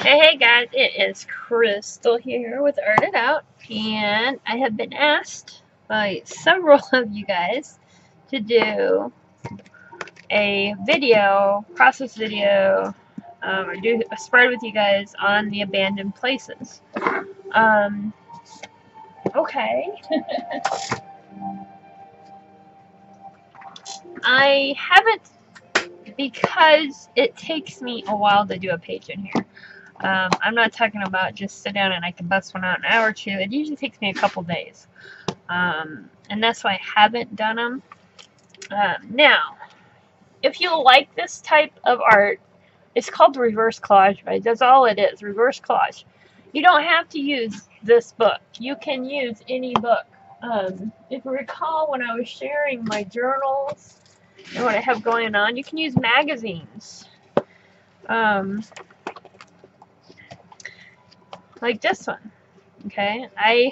Hey guys, it is Crystal here with Art It Out, and I have been asked by several of you guys to do a video, process video, or do a spread with you guys on the abandoned places. Okay. I haven't because it takes me a while to do a page in here. I'm not talking about just sit down and I can bust one out in an hour or two. It usually takes me a couple days. And that's why I haven't done them. Now, if you like this type of art, it's called reverse collage, right? That's all it is, reverse collage. You don't have to use this book. You can use any book. If you recall, when I was sharing my journals and what I have going on, you can use magazines. Like this one. Okay, I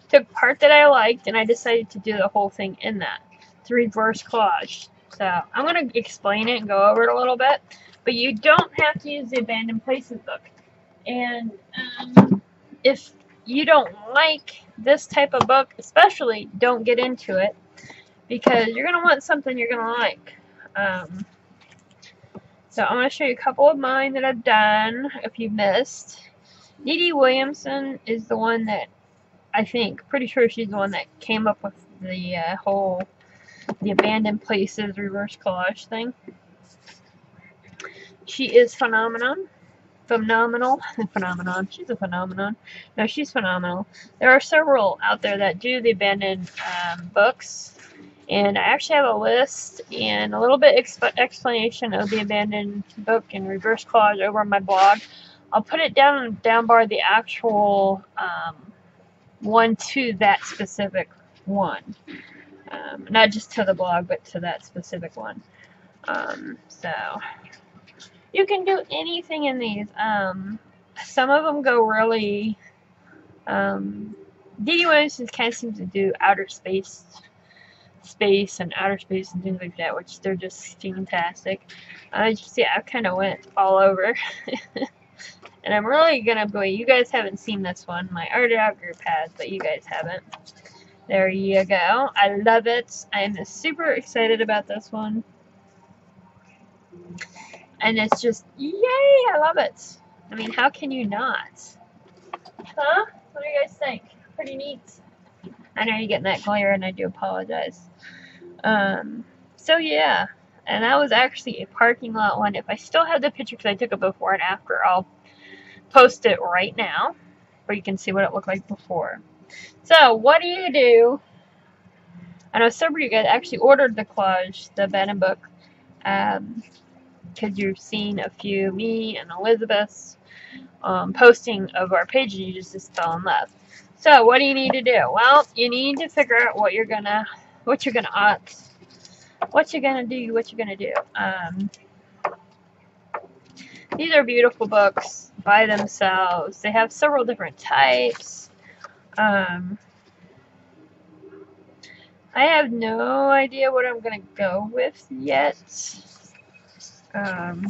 took part that I liked and I decided to do the whole thing in that. It's reverse collage. So I'm going to explain it and go over it a little bit. But you don't have to use the Abandoned Places book. And if you don't like this type of book, especially, don't get into it. Because you're going to want something you're going to like. So I'm going to show you a couple of mine that I've done, if you missed. Dee Williamson is the one that I think, pretty sure she's the one that came up with the the abandoned places reverse collage thing. She is phenomenal. She's a phenomenon. No, she's phenomenal. There are several out there that do the abandoned books, and I actually have a list and a little bit explanation of the abandoned book and reverse collage over on my blog. I'll put it down bar the actual one to that specific one. Not just to the blog, but to that specific one. So you can do anything in these. Some of them go really. Dee Williams kind of seems to do outer space and outer space and things like that, which they're just fantastic. As you can see, I kind of went all over. And I'm really gonna go. You guys haven't seen this one. My Art It Out group has, but you guys haven't. There you go. I love it. I am super excited about this one. And it's just, yay! I love it. I mean, how can you not? Huh? What do you guys think? Pretty neat. I know you're getting that glare, and I do apologize. So yeah. And that was actually a parking lot one. If I still have the picture, because I took it before and after, I'll post it right now, where you can see what it looked like before. So, what do? I know several of you guys actually ordered the collage, the abandoned book, because you've seen a few, me and Elizabeth's posting of our page, and you just fell in love. So, what do you need to do? Well, you need to figure out what you're gonna do. These are beautiful books by themselves. They have several different types. I have no idea what I'm going to go with yet. And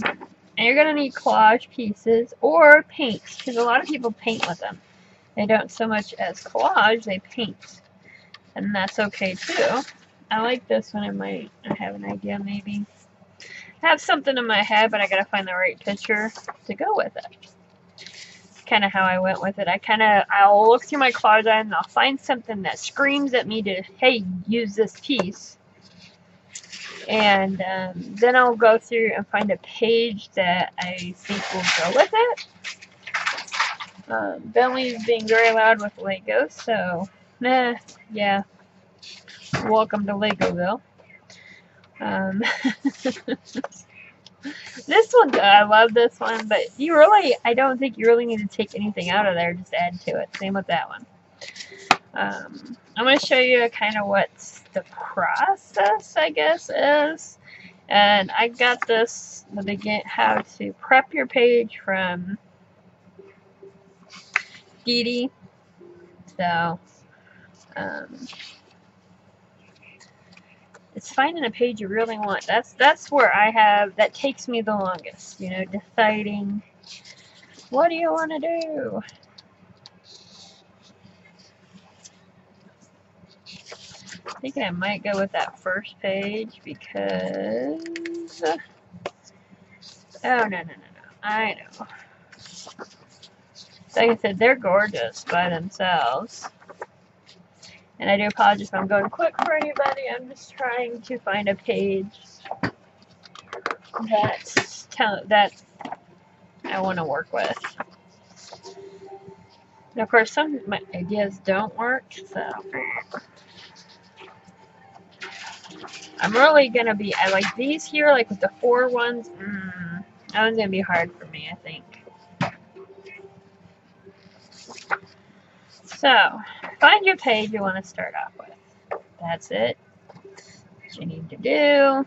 you're going to need collage pieces or paint, because a lot of people paint with them. They don't so much as collage, they paint. And that's okay too. I like this one. I have an idea maybe. I have something in my head, but I gotta find the right picture to go with it. Kind of how I went with it. I'll look through my collage and I'll find something that screams at me to, hey, use this piece. And then I'll go through and find a page that I think will go with it. Bentley's being very loud with Legos, so, yeah. Welcome to Legoville. This one, I love this one, but I don't think you really need to take anything out of there, just add to it. Same with that one. I'm going to show you kind of what the process, I guess, is. And I got this, how to prep your page from Dee. So, it's finding a page you really want. That's where that takes me the longest, deciding What do you want to do? I think I might go with that first page because... Oh, no. I know. Like I said, they're gorgeous by themselves. And I do apologize if I'm going quick for anybody. I'm just trying to find a page that I want to work with. And of course, some of my ideas don't work, so I'm really gonna be. I like these here, like with the 4 ones. That one's gonna be hard for me, I think. So, find your page you want to start off with. That's it. What you need to do.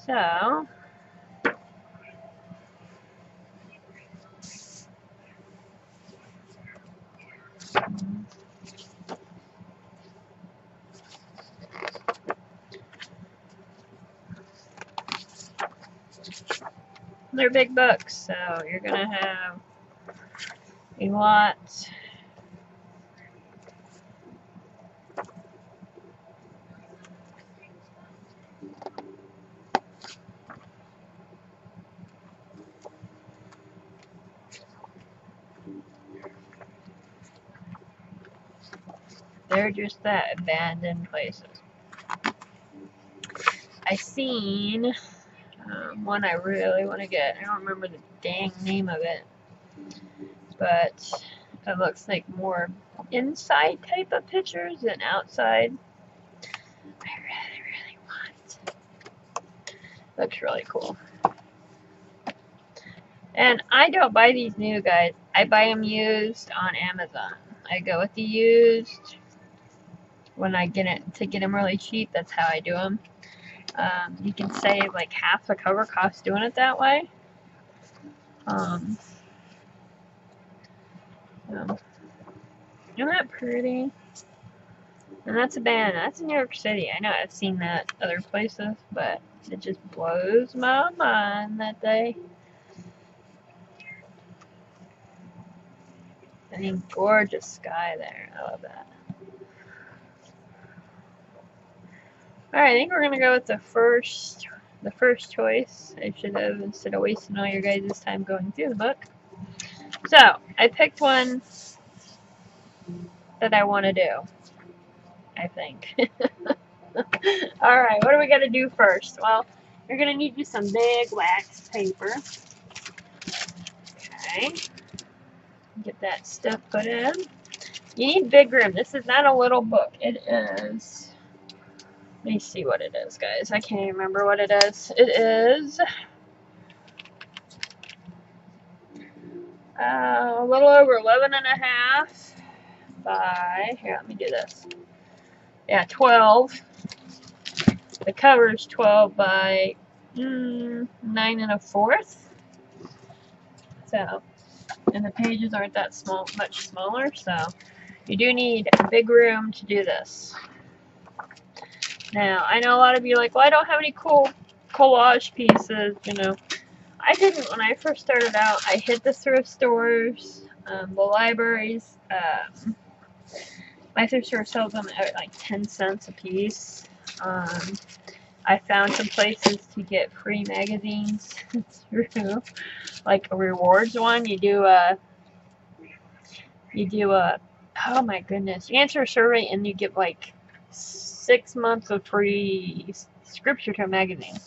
So, they're big books, so you're gonna have a lot. They're just that, abandoned places. I seen one I really want to get. I don't remember the dang name of it, but it looks like more inside type of pictures than outside. I really want. Looks really cool. And I don't buy these new, guys. I buy them used on Amazon. I go with the used when I get it to get them really cheap. That's how I do them. You can save like half the cover cost doing it that way. Isn't that pretty? And that's a band. That's in New York City. I know I've seen that other places, but it just blows my mind that they. I mean, gorgeous sky there. I love that. Alright, I think we're gonna go with the first choice. I should have, instead of wasting all your guys' time going through the book. So, I picked one that I want to do, I think. Alright, what do we got to do first? Well, you're going to need you some big wax paper. Okay. Get that stuff put in. You need big room. This is not a little book. It is... Let me see what it is, guys. I can't remember what it is. It is... a little over 11 and a half by... Here, let me do this. Yeah, 12. The cover is 12 by 9 1/4. So, and the pages aren't that small, much smaller, so you do need a big room to do this. Now, I know a lot of you are like, well, I don't have any cool collage pieces, you know. I didn't when I first started out. I hit the thrift stores, the libraries. My thrift store sells them at like 10 cents a piece. I found some places to get free magazines through, like a rewards one. You do a, oh my goodness, you answer a survey and you get like 6 months of free subscription to a magazine.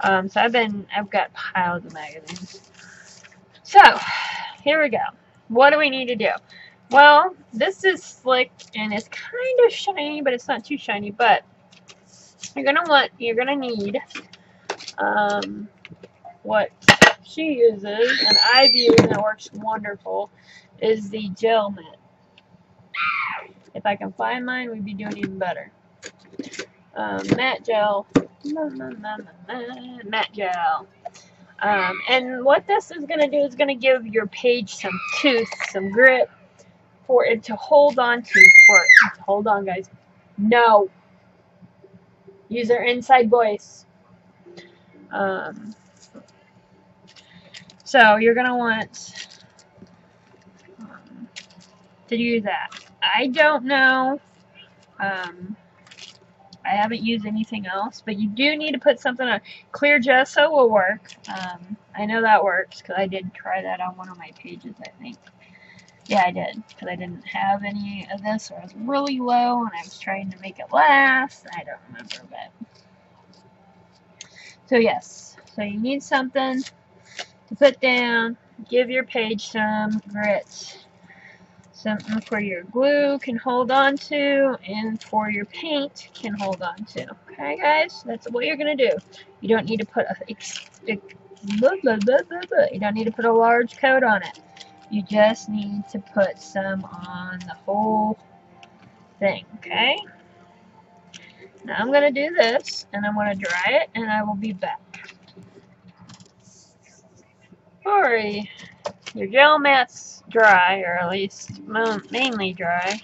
So I've got piles of magazines. So, here we go. What do we need to do? Well, this is slick and it's kind of shiny, but it's not too shiny, but you're gonna need what she uses, and I've used, and it works wonderful, is the gel mat. If I can find mine, we'd be doing even better. Matte gel. Matte gel. And what this is going to do is going to give your page some tooth, some grip, for it to hold on to. Hold on, guys. No. Use their inside voice. So you're going to want to do that. I don't know. I haven't used anything else, but you do need to put something on. Clear gesso will work. I know that works because I did try that on one of my pages, I think. Yeah, I did, because I didn't have any of this, or I was really low, and I was trying to make it last. I don't remember, but... So, yes. So, you need something to put down. Give your page some grit. Something for your glue can hold on to, and for your paint can hold on to. Okay, guys? That's what you're going to do. You don't need to put you don't need to put a large coat on it. You just need to put some on the whole thing, okay? Now I'm going to do this, and I'm going to dry it, and I will be back. Sorry. Your gel mat's dry, or at least mainly dry.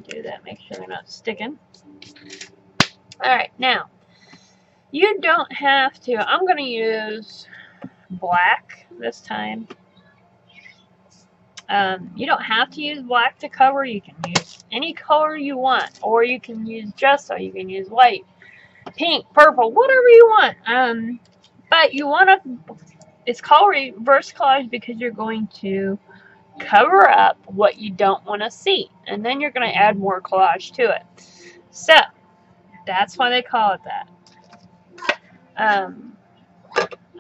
Do that, make sure they're not sticking. Alright, now, you don't have to, I'm going to use black this time. You don't have to use black to cover, you can use any color you want, or you can use gesso, you can use white, pink, purple, whatever you want. But you want to, it's called reverse collage because you're going to cover up what you don't want to see, and then you're going to add more collage to it. So, that's why they call it that.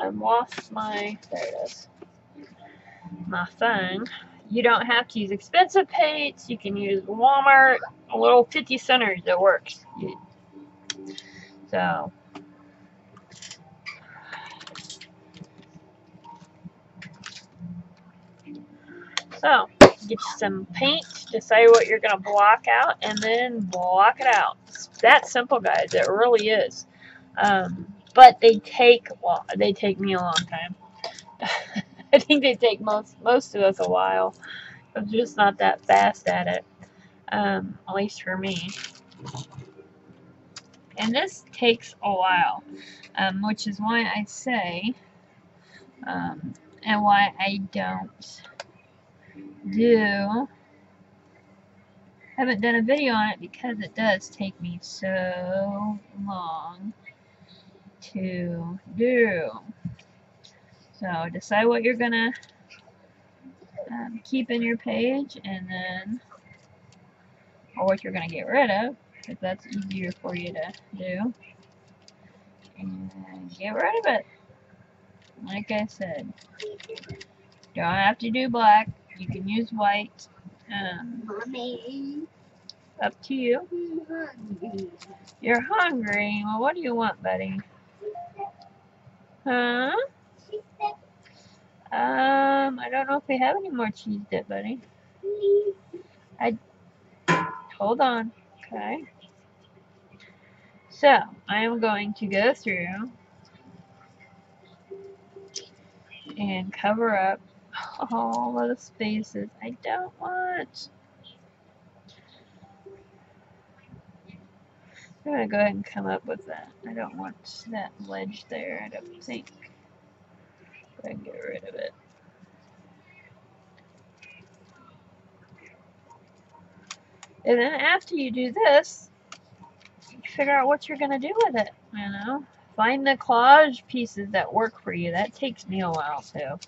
I've lost my, there it is, my thing. You don't have to use expensive paints. You can use Walmart, a little 50 centers that works. So, get you some paint, decide what you're going to block out, and then block it out. It's that simple, guys. It really is. But they take me a long time. I think they take most of us a while. I'm just not that fast at it. At least for me. And this takes a while, which is why I say, and why I haven't done a video on it, because it does take me so long to do. So decide what you're gonna keep in your page, and then, or what you're gonna get rid of, because that's easier for you to do, and get rid of it. Like I said, don't have to do black. You can use white. Up to you. You're hungry. Well, what do you want, buddy? Huh? I don't know if we have any more cheese dip, buddy. Hold on. Okay. So, I am going to go through and cover up all of the spaces I don't want. I'm going to go ahead and come up with that. I don't want that ledge there, I don't think. Go ahead and get rid of it. And then after you do this, you figure out what you're going to do with it, you know? Find the collage pieces that work for you. That takes me a while, too.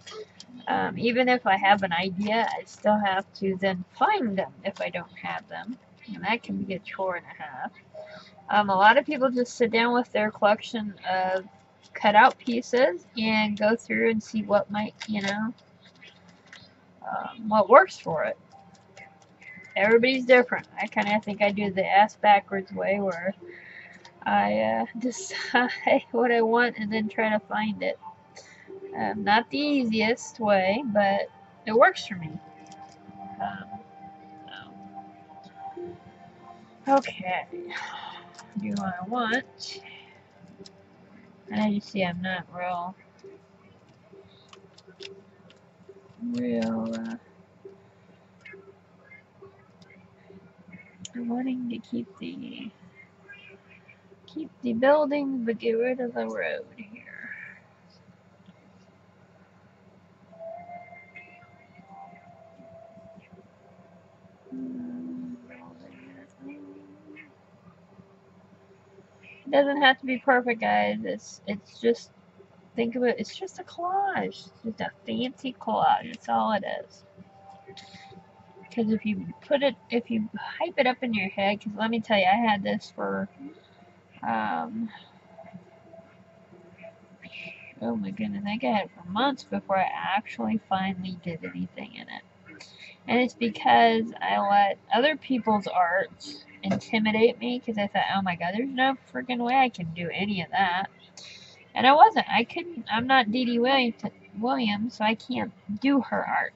Even if I have an idea, I still have to then find them if I don't have them. And that can be a chore and a half. A lot of people just sit down with their collection of cutout pieces and go through and see what might, what works for it. Everybody's different. I kind of think I do the ass backwards way, where I decide what I want and then try to find it. Not the easiest way, but it works for me. Okay. Do what I want. And as you see, I'm not real wanting to keep the building, but get rid of the road here. It doesn't have to be perfect, guys. It's just, think of it, it's just a collage. It's just a fancy collage. That's all it is. Because if you hype it up in your head, because let me tell you, I had this for, oh my goodness, I got it for months before I actually finally did anything in it. And it's because I let other people's art intimidate me, because I thought, oh my god, there's no freaking way I can do any of that. And I wasn't. I couldn't. I'm not Dee Dee Williams, so I can't do her art.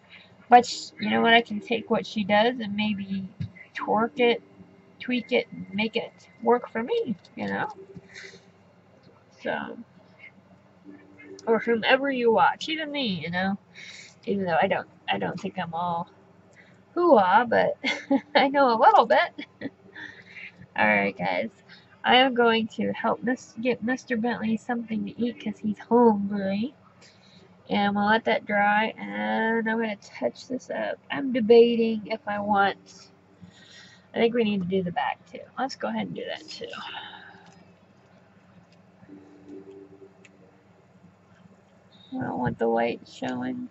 But you know what? I can take what she does and maybe tweak it, and make it work for me. You know. So, or whomever you watch, even me. You know. Even though I don't think I'm all hoo-ah, but I know a little bit. Alright, guys. I am going to help get Mr. Bentley something to eat because he's hungry. And I'm going to let that dry, and I'm going to touch this up. I'm debating if I want... I think we need to do the back, too. Let's go ahead and do that, too. I don't want the white showing.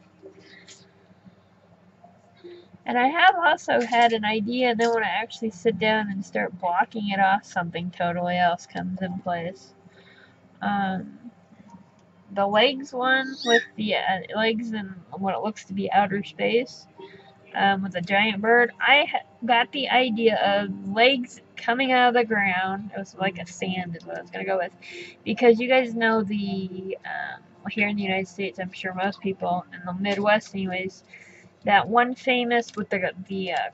And I have also had an idea, and then when I actually sit down and start blocking it off, something totally else comes in place. The legs one with the legs in what it looks to be outer space, with a giant bird, I got the idea of legs coming out of the ground. It was like a sand is what I was going to go with. Because you guys know here in the United States, I'm sure most people, in the Midwest anyways, that one famous with the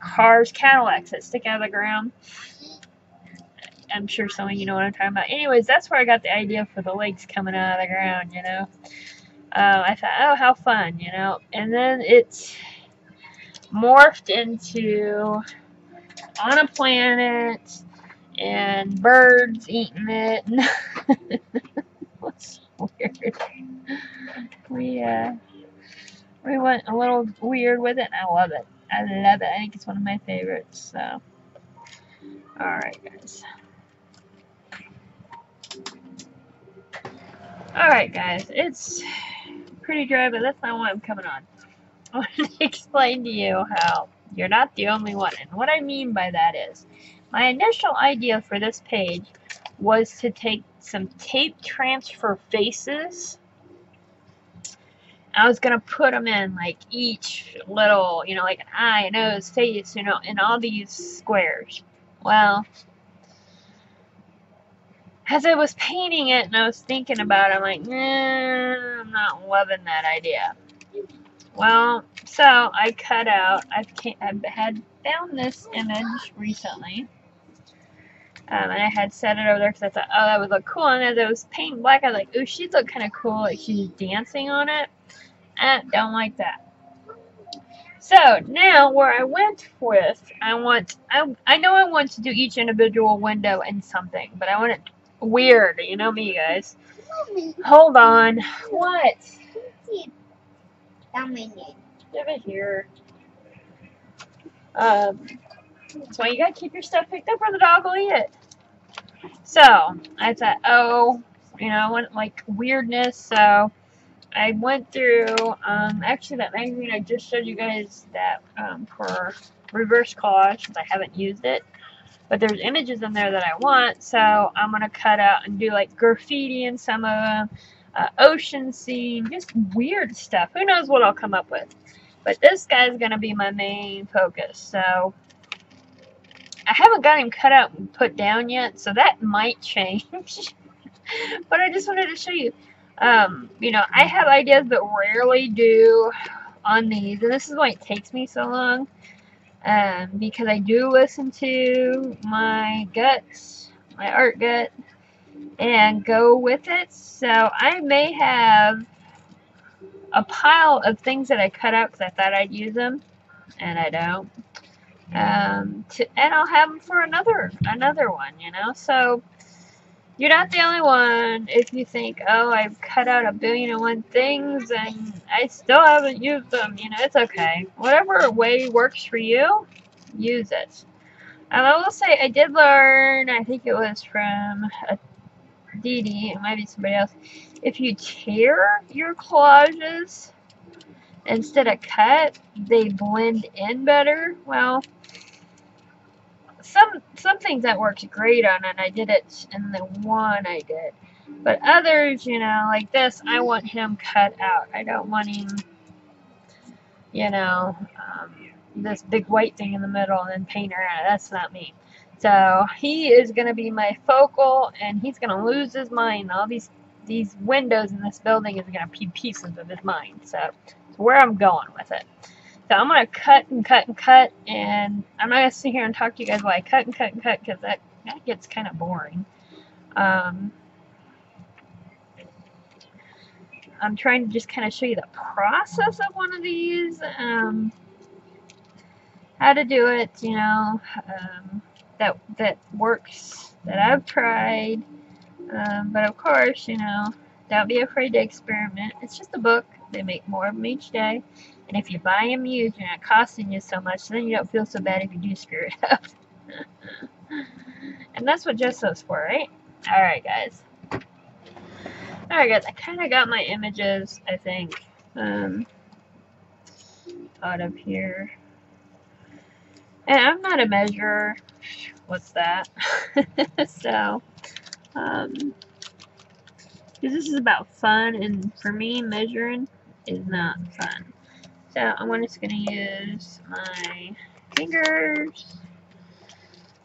cars, Cadillacs that stick out of the ground. I'm sure some of you know what I'm talking about. Anyways, that's where I got the idea for the legs coming out of the ground, you know. I thought, oh, how fun, you know. And then it morphed into on a planet and birds eating it. What's weird? We went a little weird with it, and I love it. I love it. I think it's one of my favorites. So, alright, guys. Alright, guys. It's pretty dry, but that's not why I'm coming on. I want to explain to you how you're not the only one. And what I mean by that is, my initial idea for this page was to take some tape transfer faces. I was going to put them in, like, each little, you know, like an eye, nose, face, you know, in all these squares. Well, as I was painting it and I was thinking about it, I'm like, nah, I'm not loving that idea. Well, so I cut out, I had found this image recently, and I had set it over there because I thought, oh, that would look cool. And as I was painting black, I was like, ooh, she'd look kind of cool, like she's dancing on it. I don't like that. So now where I went with, I know I want to do each individual window in something, but I want it weird. You know me, guys. Hold on. What? Give it here. That's why you gotta keep your stuff picked up or the dog will eat it. So, I thought, oh, you know, I want like weirdness, so I went through, actually that magazine I just showed you guys that, for reverse collage, because I haven't used it. But there's images in there that I want, so I'm gonna cut out and do like graffiti in some of them, ocean scene, just weird stuff. Who knows what I'll come up with. But this guy's going to be my main focus. So, I haven't got him cut out and put down yet, so that might change. But I just wanted to show you. You know, I have ideas but rarely do on these. And this is why it takes me so long. Because I do listen to my guts, my art gut, and go with it. So, I may have a pile of things that I cut out because I thought I'd use them, and I don't. and I'll have them for another one, you know. So you're not the only one. If you think, oh, I've cut out 1,000,001 things and I still haven't used them, you know, it's okay. Whatever way works for you, use it. I will say I did learn, I think it was from a Dee Dee, it might be somebody else. If you tear your collages instead of cut, they blend in better. Well, some things that works great on it. I did it in the one I did, but others, you know, like this, I want him cut out. I don't want him, you know, this big white thing in the middle and then paint around it. That's not me. So he is going to be my focal, and he's going to lose his mind. All these windows in this building is going to be pieces of his mind. So it's where I'm going with it. So I'm going to cut and cut and cut, and I'm not going to sit here and talk to you guys while I cut and cut and cut, because that gets kind of boring. I'm trying to just kind of show you the process of one of these, how to do it, you know, that works, that I've tried. But of course, you know, don't be afraid to experiment. It's just a book. They make more of them each day. And if you buy them used, they're not costing you so much, then you don't feel so bad if you do screw it up. And that's what Gesso's for, right? Alright, guys. Alright, guys. I kind of got my images, I think, out of here. And I'm not a measurer. What's that? So, because this is about fun, and for me, measuring is not fun. So I'm just going to use my fingers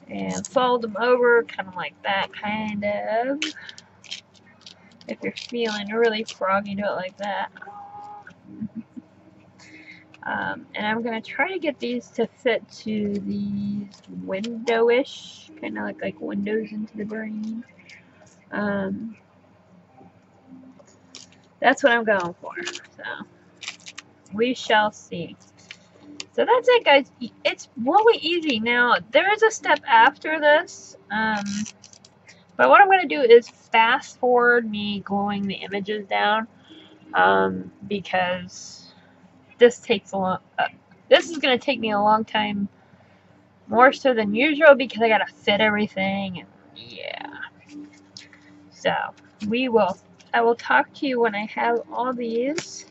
and fold them over, kind of like that, kind of. If you're feeling really froggy, do it like that. And I'm going to try to get these to fit to these window-ish, kind of like windows into the brain. That's what I'm going for. So we shall see. So that's it, guys. It's really easy. Now, there is a step after this. But what I'm going to do is fast forward me gluing the images down. Because this takes a long... this is going to take me a long time. More so than usual, because I got to fit everything. And yeah. So, I will talk to you when I have all these.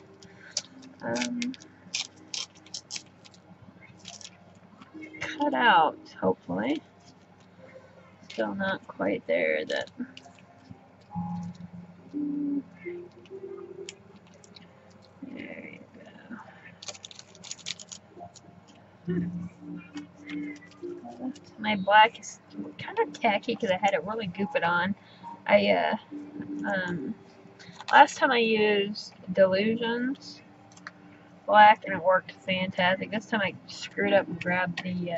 Cut out, hopefully. Still not quite there. There you go. My black is kind of tacky because I had it really goofed on. Last time I used Delusions black and it worked fantastic. This time I screwed up and grabbed the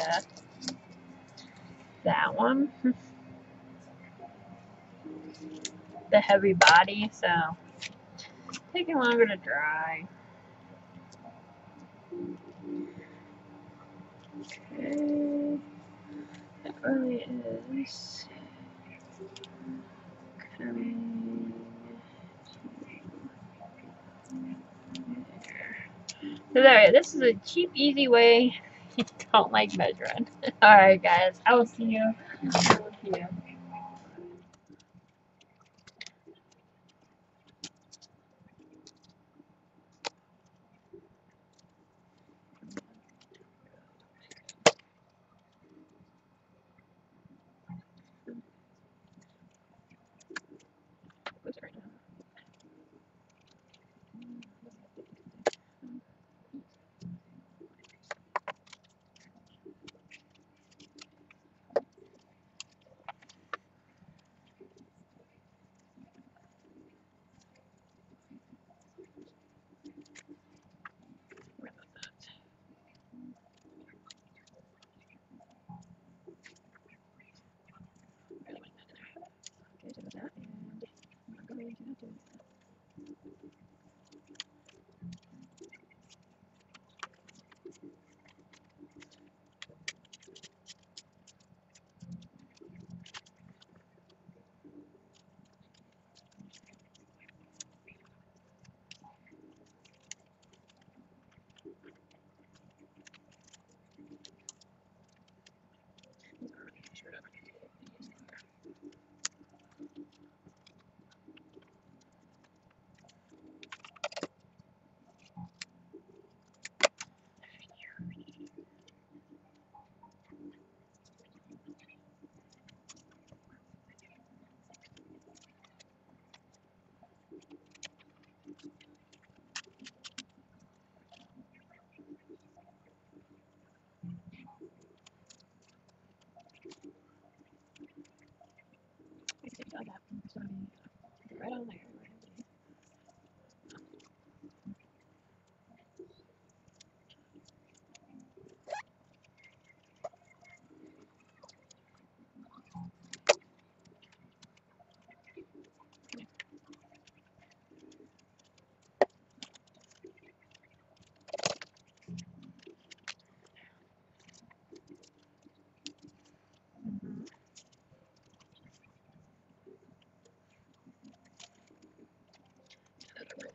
that one, the heavy body, so it's taking longer to dry. Okay, that really is coming there. So there, this is a cheap, easy way. You don't like measuring. Alright, guys, I will see you.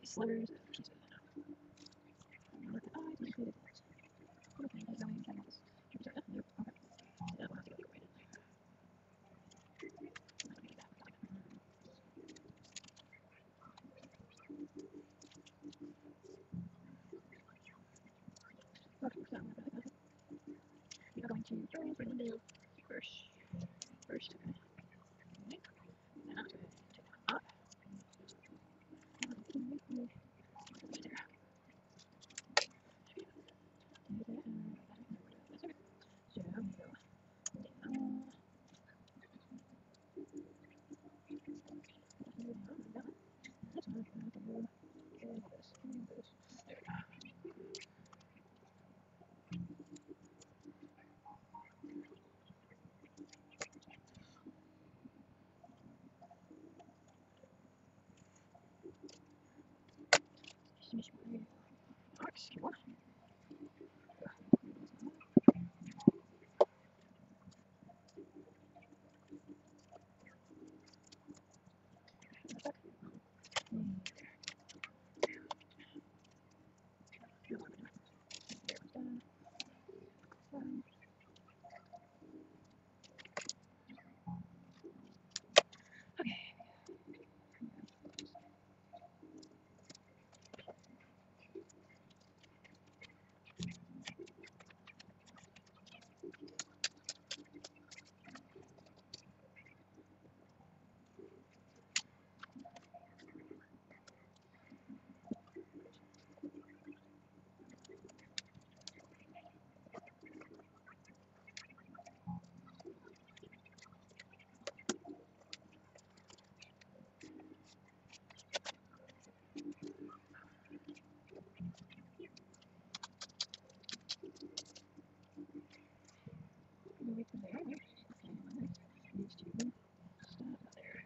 slurs, she's not the eyes, included this. Okay, that's going to this. Nope, okay. So I'll have to go right in there. Okay, so we are going to join for window first. Okay. Okay. Now, take that off. There. So, down. That's not going to go. Okay, this. There. Finish my box. Come on. Okay. Wait for there. Okay, these two stop there.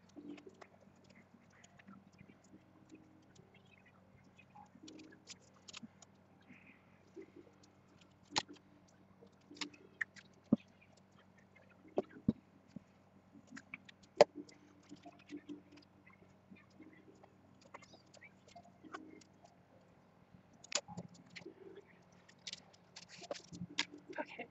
Okay.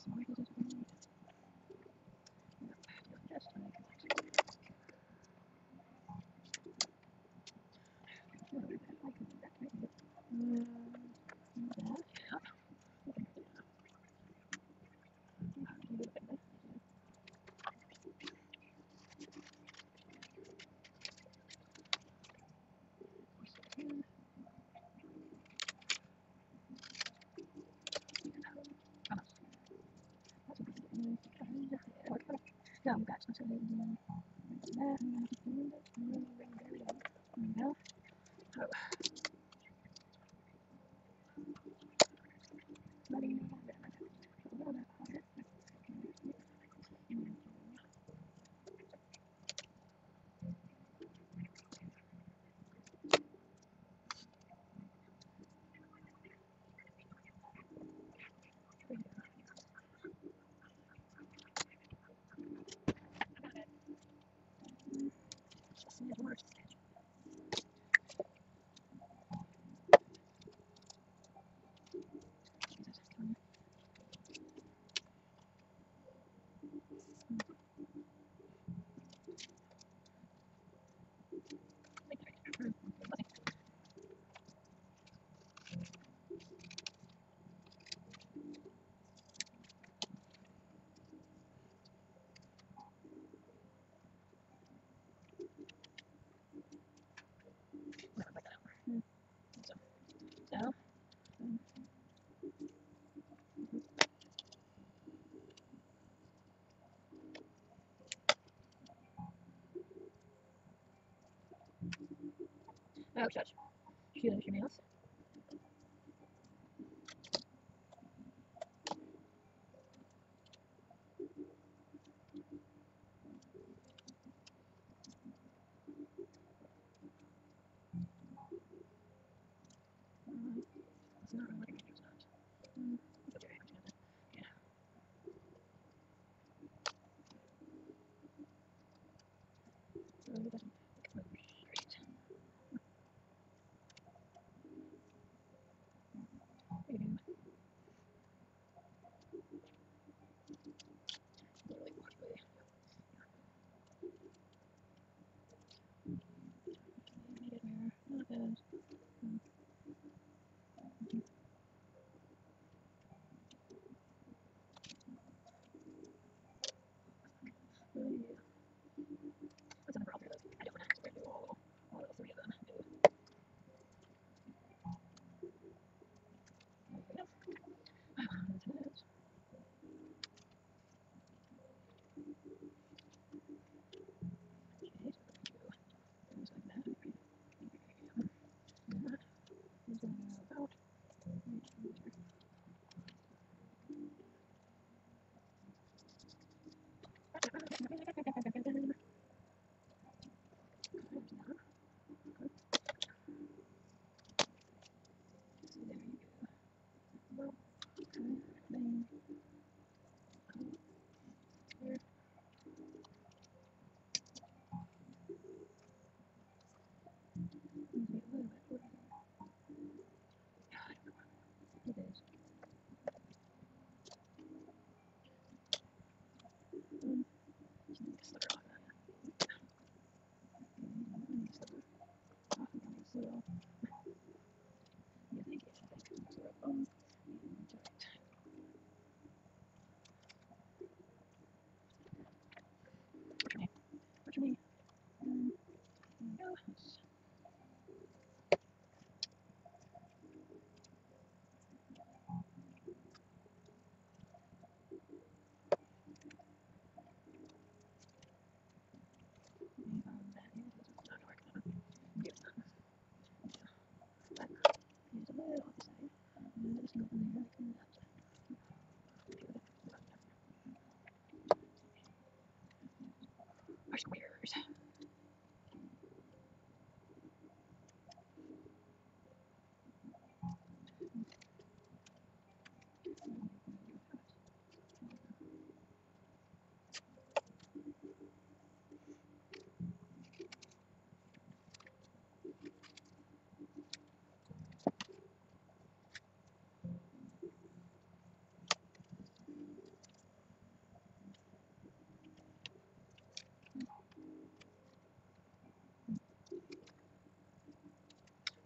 Smart as it is. Just like that. I can do that. No, that's not something no. Oh. So, oh, gosh. Shoot your nails. it doesn't move straight. There you go. Really walk away. Made it mirror. Not bad. Yeah. That's another problem. I don't want to do all three of them. There we go. That's it. Okay, so things like that. That is going to go about right here. So there you go. Well, okay, then here. Maybe a little bit further. It is. Just need to slip it off that. Slip it off again. So, yeah, thank you. So, works for me. Works for me. There we go. That is not working. Yes. But here's a little off the side. And just go from there like that. Our squares.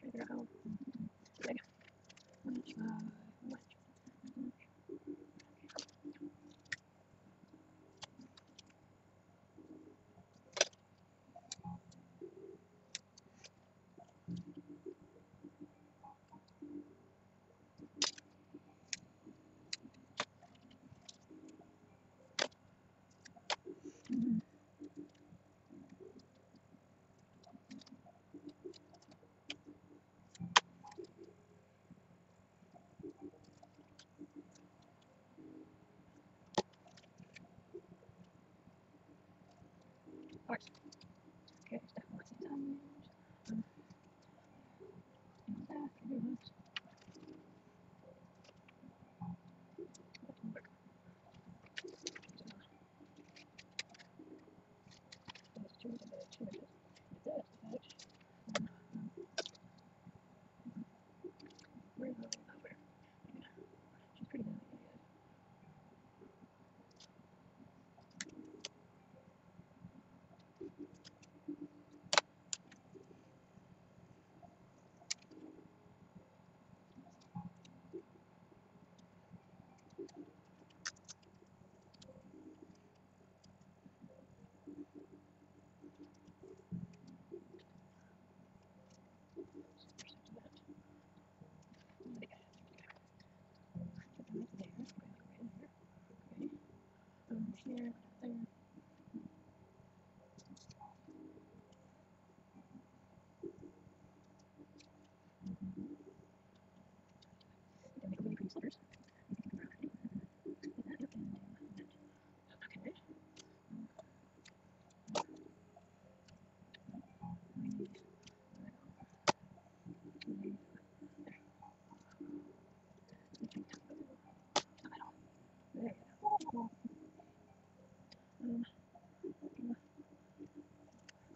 Figure out big. Much. Of course. Okay, step one times. And that pretty much. That will work. So let's choose the images. That's the image. Where's the over? Yeah. She's pretty down here.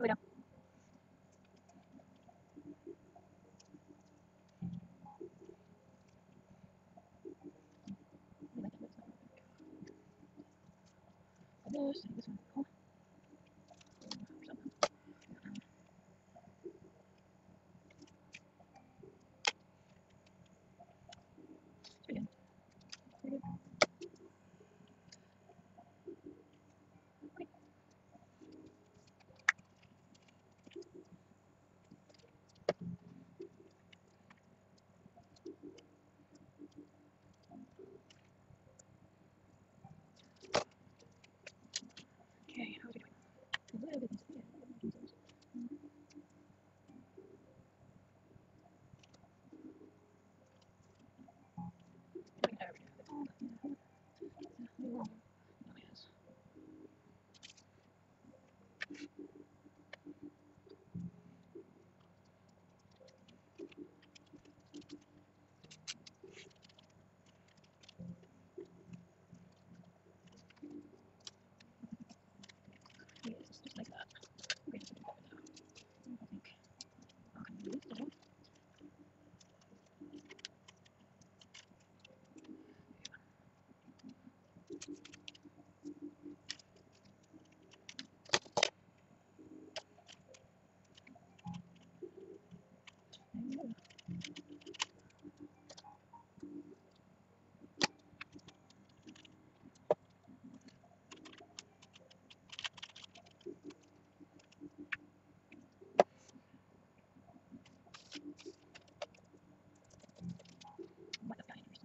way down. This one. Oh. Again. Okay, how's it going? A little bit easier. Just like that. Okay, just like that. I think I can do this. What the guy understand now?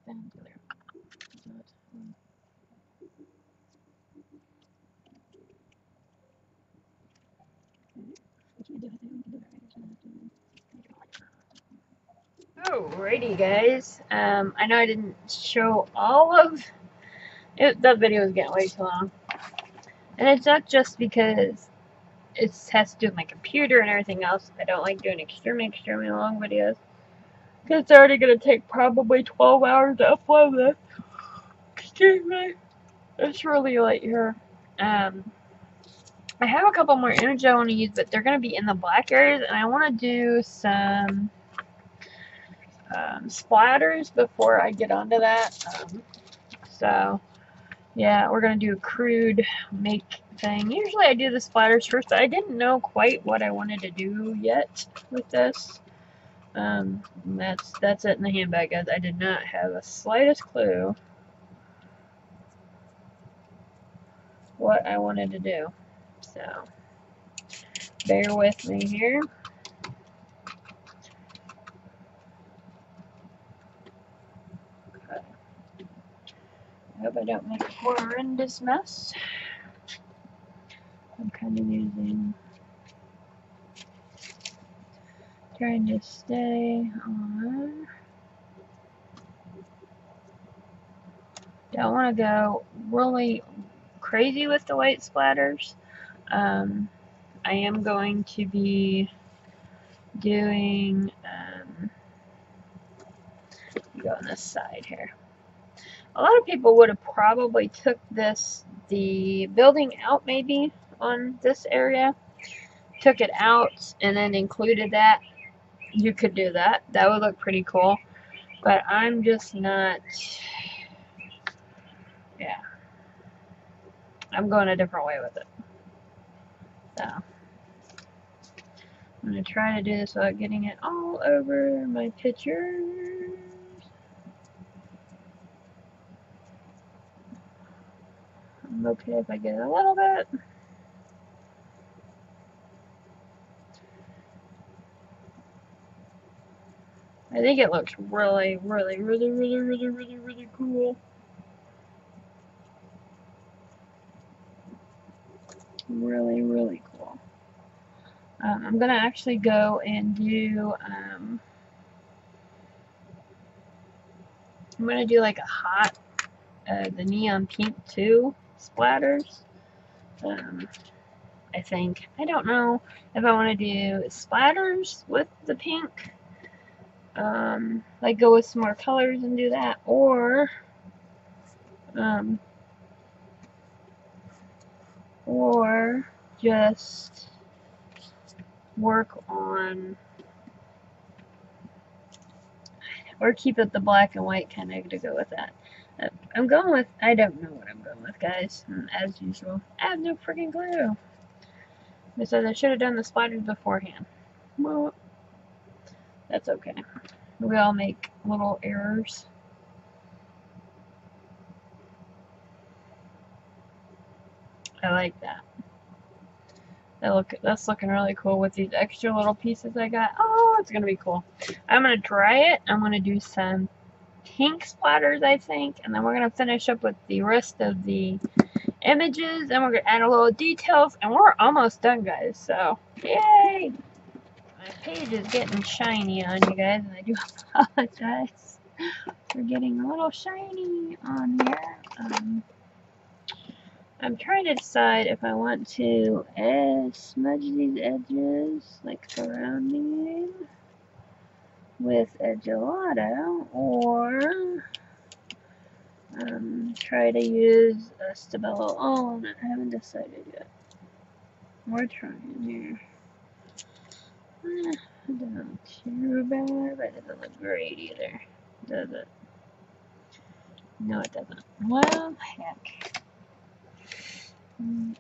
Then go there. It's not. We can't do it. We can do that right. There's nothing. Alrighty, guys. I know I didn't show all of it. That video is getting way too long, and it's not just because it has to do with my computer and everything else. I don't like doing extremely long videos because it's already gonna take probably 12 hours to upload this. Excuse me. It's really late here. I have a couple more images I want to use, but they're gonna be in the black areas, and I want to do some splatters before I get onto that. So yeah, we're gonna do a crude make thing. Usually I do the splatters first, but I didn't know quite what I wanted to do yet with this. That's it in the handbag, guys. I did not have the slightest clue what I wanted to do. So, bear with me here. Okay. I hope I don't make a horrendous mess. I'm kind of trying to stay on. Don't want to go really crazy with the white splatters. I am going to be doing, go on this side here. A lot of people would have probably took the building out maybe on this area, took it out and then included that. You could do that. That would look pretty cool. But I'm just not, yeah. I'm going a different way with it. So, I'm going to try to do this without getting it all over my pictures. I'm okay if I get a little bit. I think it looks really, really, really, really, really, really, really cool. Really, really cool. I'm going to actually go and do, I'm going to do like a hot, the neon pink too, splatters. I think. I don't know if I want to do splatters with the pink. Like go with some more colors and do that, or just work on, or keep it the black and white kind of to go with that. I'm going with, I don't know what I'm going with, guys. As usual, I have no freaking clue. Because I should have done the splatters beforehand. Well, that's okay. We all make little errors. I like that. That's looking really cool with these extra little pieces I got. Oh, it's gonna be cool. I'm gonna dry it. I'm gonna do some pink splatters, I think, and then we're gonna finish up with the rest of the images, and we're gonna add a little details, and we're almost done, guys. So, yay! My page is getting shiny on you guys, and I do apologize for getting a little shiny on here. I'm trying to decide if I want to smudge these edges, like surrounding with a gelato, or try to use a Stabilo on. I haven't decided yet. We're trying here. It doesn't look too bad, but it doesn't look great either, does it? No, it doesn't. Well, heck.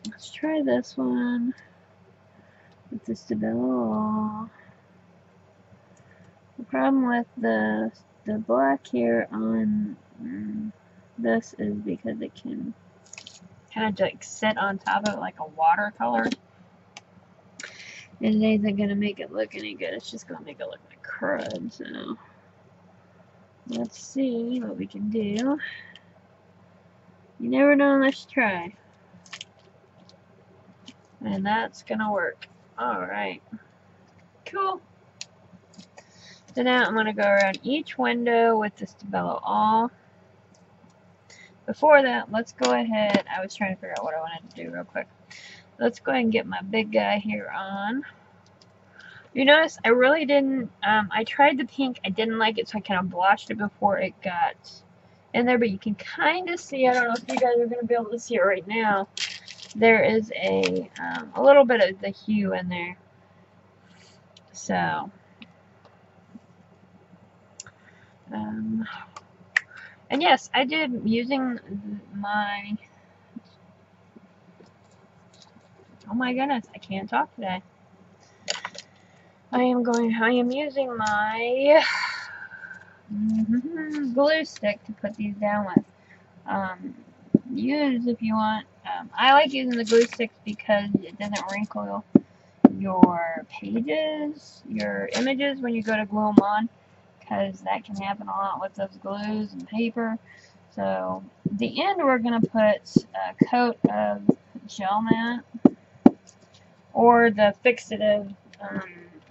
Let's try this one with the Stabilo. The problem with the black here on this is because it can kind of like sit on top of it like a watercolor. And it isn't going to make it look any good. It's just going to make it look like crud. So let's see what we can do. You never know unless you try. And that's going to work. Alright. Cool. So now I'm going to go around each window with the Stabilo all. Before that, let's go ahead. I was trying to figure out what I wanted to do real quick. Let's go ahead and get my big guy here on. You notice I really didn't, I tried the pink, I didn't like it, so I kind of blotched it before it got in there, but you can kind of see, I don't know if you guys are going to be able to see it right now, there is a little bit of the hue in there. So, and yes, I did using my, oh my goodness, I can't talk today. I am using my glue stick to put these down with. Use if you want. I like using the glue sticks because it doesn't wrinkle your pages, your images when you go to glue them on, because that can happen a lot with those glues and paper. So at the end we're going to put a coat of gel mat or the fixative.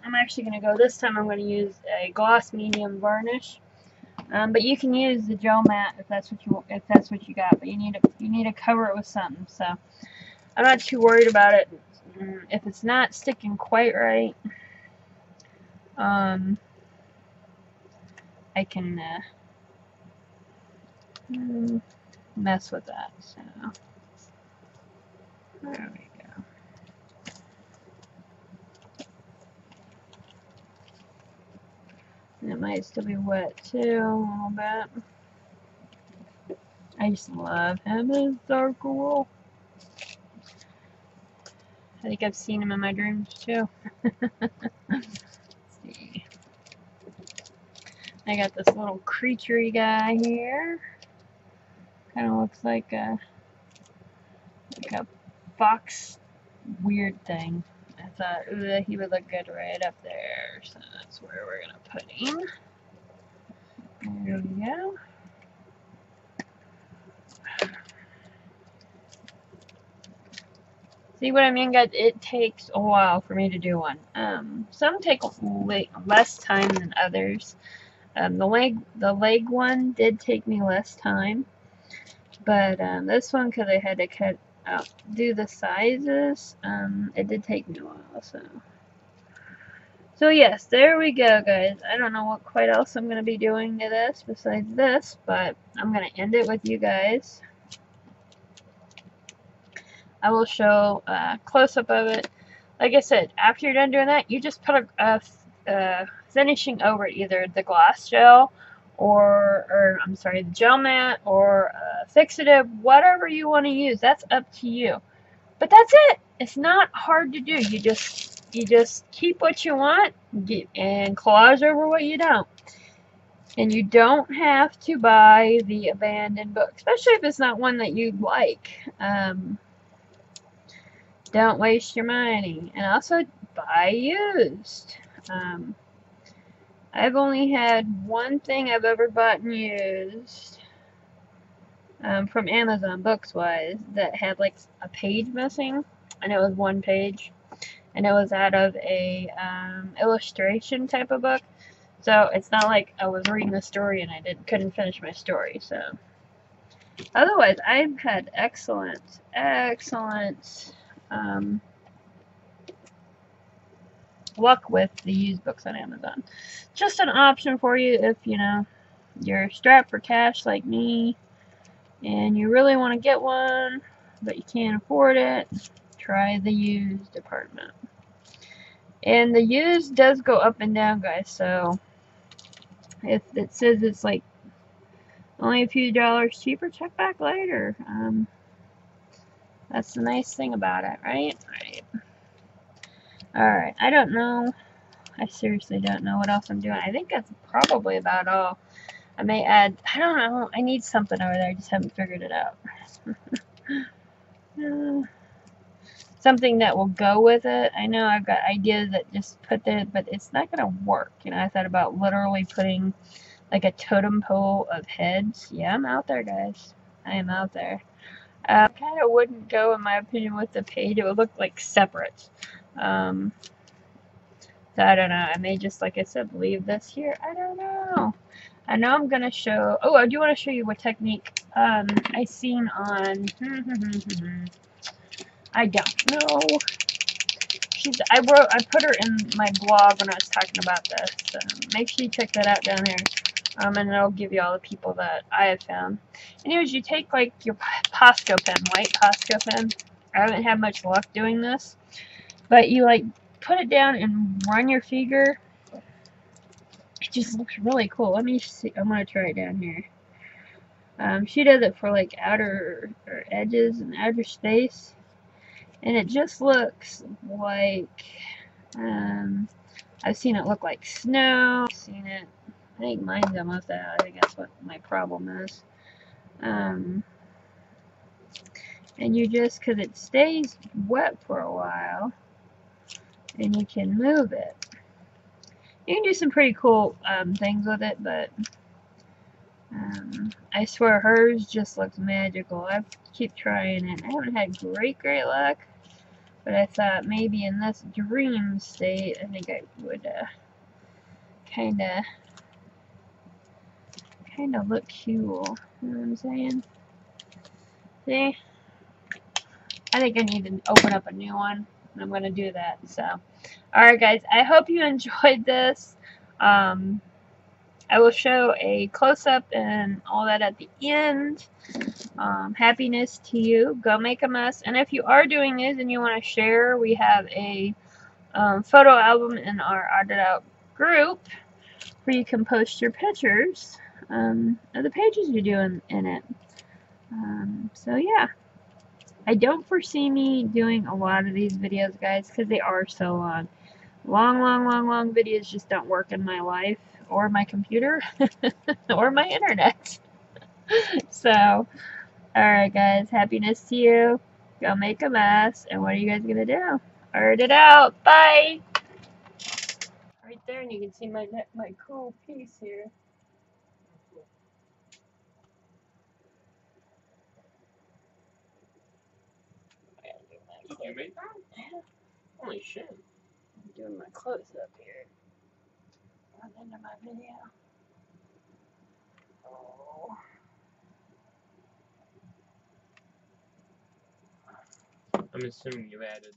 I'm actually going to go, this time I'm going to use a gloss medium varnish. But you can use the gel mat if that's what you got. But you need to cover it with something. So I'm not too worried about it. If it's not sticking quite right, I can mess with that. So there we go. And it might still be wet too a little bit. I just love having dark wool. I think I've seen them in my dreams too. Let's see. I got this little creaturey guy here. Kind of looks like a fox weird thing. I thought, ooh, he would look good right up there. So that's where we're gonna put him. There we go. See what I mean, guys? It takes a while for me to do one. Some take less time than others. The leg one did take me less time, but this one, because I had to do the sizes, it did take me a while. So yes, there we go, guys. I don't know what quite else I'm gonna be doing to this besides this, but I'm gonna end it with you guys. I will show a close-up of it. Like I said, after you're done doing that, you just put a finishing over either the glass gel or I'm sorry, the gel mat or fixative, whatever you want to use. That's up to you. But that's it. It's not hard to do. You just keep what you want and collage over what you don't. And you don't have to buy the abandoned book, especially if it's not one that you like. Don't waste your money. And also buy used. I've only had one thing I've ever bought and used from Amazon books-wise that had like a page missing, and it was one page, and it was out of a illustration type of book. So it's not like I was reading the story and I couldn't finish my story. So otherwise, I've had excellent luck with the used books on Amazon. Just an option for you if you're strapped for cash like me and you really want to get one but you can't afford it. Try the used department. And the used does go up and down, guys, so if it says it's like only a few dollars cheaper, check back later. That's the nice thing about it, right? Alright, I don't know. I seriously don't know what else I'm doing. I think that's probably about all. I may add, I don't know, I need something over there. I just haven't figured it out. Something that will go with it. I know I've got ideas that just put there, but it's not going to work. I thought about literally putting like a totem pole of heads. Yeah, I'm out there, guys. I am out there. Kind of wouldn't go, in my opinion, with the page. It would look like separate. So I don't know. I may just, like I said, leave this here. I don't know. I know I'm going to show... Oh, I do want to show you what technique I seen on... I don't know. I put her in my blog when I was talking about this. So make sure you check that out down there. And it'll give you all the people that I have found. Anyways, you take like your Posco pen, white Posco pen. I haven't had much luck doing this. But you like put it down and run your finger. It just looks really cool. Let me see. I'm going to try it down here. She does it for like outer edges and outer space. And it just looks like, I I've seen it look like snow. I've seen it. I think mine's almost out. I think that's what my problem is. And you just, because it stays wet for a while, and you can move it. You can do some pretty cool things with it, but I swear hers just looks magical. I keep trying it. I haven't had great luck, but I thought maybe in this dream state, I think I would kind of look cool. You know what I'm saying? See? I think I need to open up a new one, and I'm going to do that. So, alright guys, I hope you enjoyed this. I will show a close-up and all that at the end. Happiness to you. Go make a mess. And if you are doing this and you want to share, we have a photo album in our Odded Out group where you can post your pictures of the pages you do in it. So yeah. I don't foresee me doing a lot of these videos, guys, because they are so long. Long videos just don't work in my life, or my computer, or my internet. So, alright guys, happiness to you. Go make a mess, and what are you guys gonna do? Art it out. Bye! Right there, and you can see my cool piece here. You made that? Yeah. Holy shit. I'm doing my close up here. On the end of my video. Oh. I'm assuming you added